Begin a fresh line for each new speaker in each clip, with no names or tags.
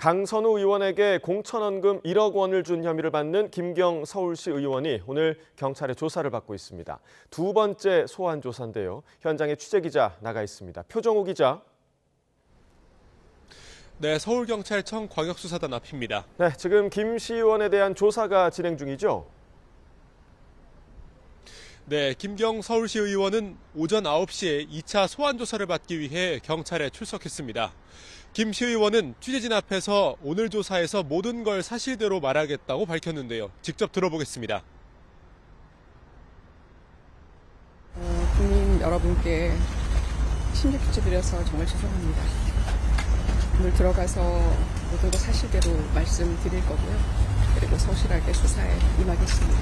강선우 의원에게 공천원금 1억 원을 준 혐의를 받는 김경 서울시 의원이 오늘 경찰의 조사를 받고 있습니다. 두 번째 소환 조사인데요. 현장에 취재기자 나가 있습니다. 표정우 기자.
네, 서울경찰청 광역수사단 앞입니다.
네, 지금 김 시 의원에 대한 조사가 진행 중이죠?
네, 김경 서울시 의원은 오전 9시에 2차 소환 조사를 받기 위해 경찰에 출석했습니다. 김 시 의원은 취재진 앞에서 오늘 조사에서 모든 걸 사실대로 말하겠다고 밝혔는데요. 직접 들어보겠습니다.
국민 여러분께 심려끼쳐드려서 정말 죄송합니다. 오늘 들어가서 모든 거 사실대로 말씀드릴 거고요. 그리고 성실하게 수사에 임하겠습니다.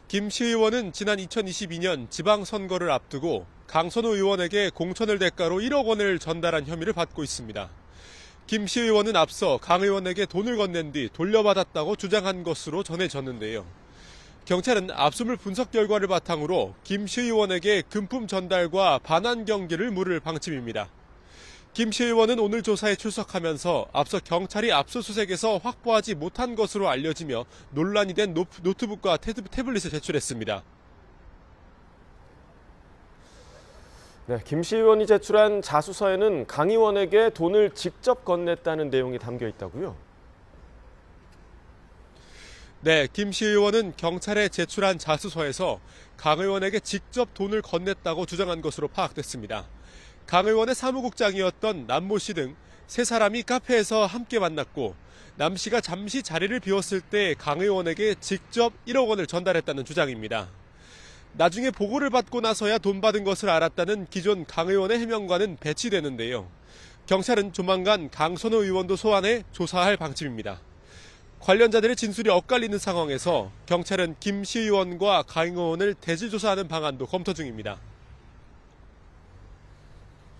김 시 의원은 지난 2022년 지방선거를 앞두고 강선우 의원에게 공천을 대가로 1억 원을 전달한 혐의를 받고 있습니다. 김 시 의원은 앞서 강 의원에게 돈을 건넨 뒤 돌려받았다고 주장한 것으로 전해졌는데요. 경찰은 압수물 분석 결과를 바탕으로 김 시 의원에게 금품 전달과 반환 경기를 물을 방침입니다. 김 시 의원은 오늘 조사에 출석하면서 앞서 경찰이 압수수색에서 확보하지 못한 것으로 알려지며 논란이 된 노트북과 태블릿을 제출했습니다.
네, 김 시 의원이 제출한 자수서에는 강 의원에게 돈을 직접 건넸다는 내용이 담겨 있다고요?
네, 김 시 의원은 경찰에 제출한 자수서에서 강 의원에게 직접 돈을 건넸다고 주장한 것으로 파악됐습니다. 강 의원의 사무국장이었던 남모 씨 등 세 사람이 카페에서 함께 만났고 남 씨가 잠시 자리를 비웠을 때 강 의원에게 직접 1억 원을 전달했다는 주장입니다. 나중에 보고를 받고 나서야 돈 받은 것을 알았다는 기존 강 의원의 해명과는 배치되는데요. 경찰은 조만간 강선우 의원도 소환해 조사할 방침입니다. 관련자들의 진술이 엇갈리는 상황에서 경찰은 김 시 의원과 강 의원을 대질 조사하는 방안도 검토 중입니다.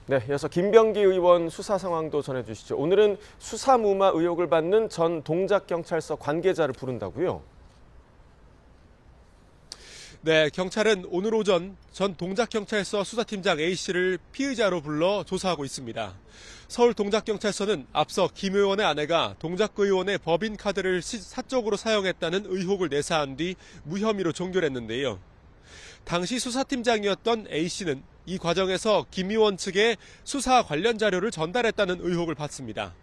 네, 이어서 김병기 의원 수사 상황도 전해주시죠. 오늘은 수사무마 의혹을 받는 전 동작경찰서 관계자를 부른다고요?
네, 경찰은 오늘 오전 전 동작경찰서 수사팀장 A씨를 피의자로 불러 조사하고 있습니다. 서울 동작경찰서는 앞서 김 의원의 아내가 동작구 의원의 법인카드를 사적으로 사용했다는 의혹을 내사한 뒤 무혐의로 종결했는데요. 당시 수사팀장이었던 A씨는 이 과정에서 김 의원 측에 수사 관련 자료를 전달했다는 의혹을 받습니다.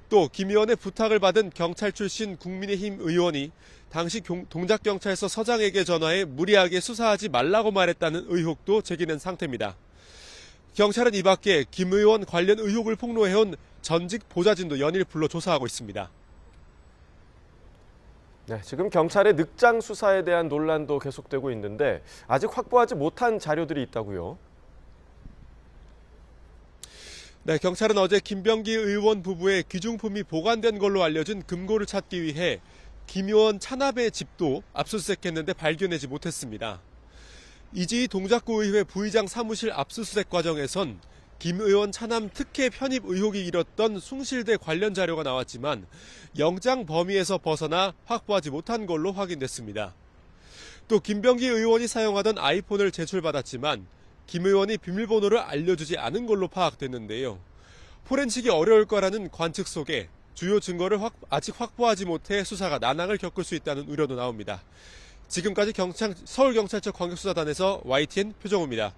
또 김 의원의 부탁을 받은 경찰 출신 국민의힘 의원이 당시 동작경찰서 서장에게 전화해 무리하게 수사하지 말라고 말했다는 의혹도 제기된 상태입니다. 경찰은 이 밖에 김 의원 관련 의혹을 폭로해온 전직 보좌진도 연일 불러 조사하고 있습니다.
네, 지금 경찰의 늑장 수사에 대한 논란도 계속되고 있는데 아직 확보하지 못한 자료들이 있다고요?
네, 경찰은 어제 김병기 의원 부부의 귀중품이 보관된 걸로 알려진 금고를 찾기 위해 김 의원 차납의 집도 압수수색했는데 발견하지 못했습니다. 이지 동작구 의회 부의장 사무실 압수수색 과정에선 김 의원 차남 특혜 편입 의혹이 일었던 숭실대 관련 자료가 나왔지만 영장 범위에서 벗어나 확보하지 못한 걸로 확인됐습니다. 또 김병기 의원이 사용하던 아이폰을 제출받았지만 김 의원이 비밀번호를 알려주지 않은 걸로 파악됐는데요. 포렌식이 어려울 거라는 관측 속에 주요 증거를 아직 확보하지 못해 수사가 난항을 겪을 수 있다는 우려도 나옵니다. 지금까지 서울경찰청 광역수사단에서 YTN 표정우입니다.